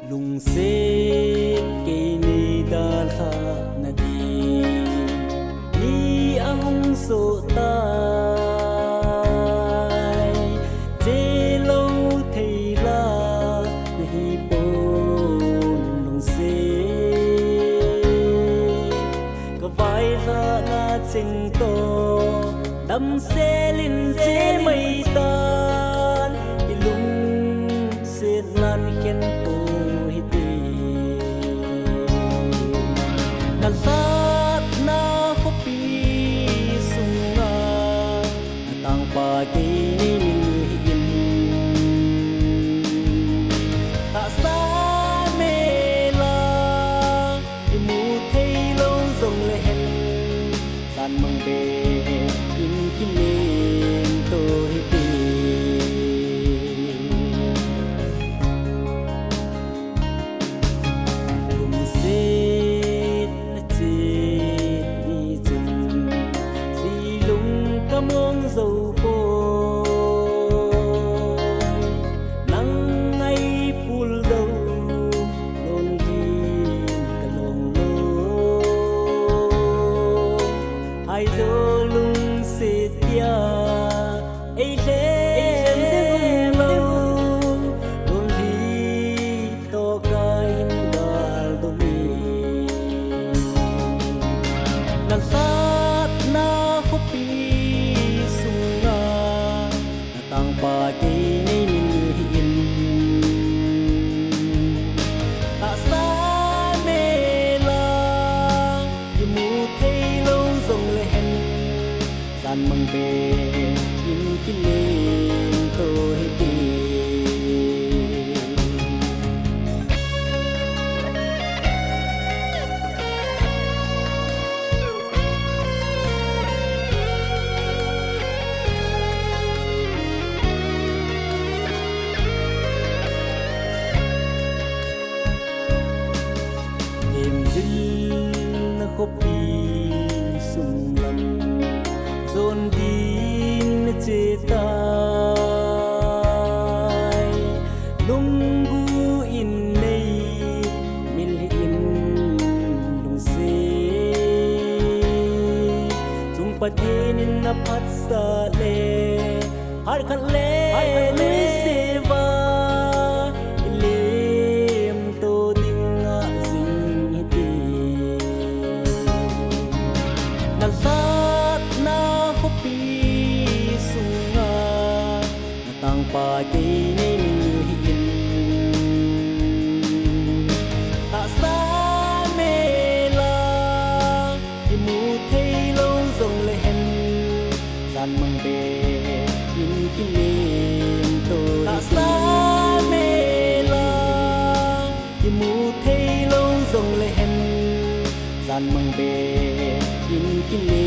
lung se ke ni da tha na di ni ang so tai te lo thei la hi po lung se ka vai la na ching to đâm xe linh chế mây tan cái lung xe lan khen cô hi tì na sát na khó pi sung na tang pa cái in ta sa mê la cái mu thấy lâu rồng lên san măng bê kinin tôi đi cùng xếp chỉ đi chừng xì lung cam ong dầu bôi nắng ngay phul đầu nôn kim cả lồng lô hai dô lung xịt ya ấy lên lâu đồn đi to cái đal đồn đi nang sát na khó pi sung na tang pa cái này mình hiền ta sa mê la như mu thấy lâu rồng lên san măng bê in kinh lên tôi đi em dil na khó pi sung lâm dồn din chế tai lung gu in nei min in lung se chung pathin na phat sa le har khan le ni se va lem to dinga sing ti na sát na khó pi sung na tang pa cái này mình hiền ta sa mê la cái mu thấy lâu rồng lên san măng bê in kinh lên tôi ta sa mê la cái mu thấy lâu rồng lên san măng bê in kinh lên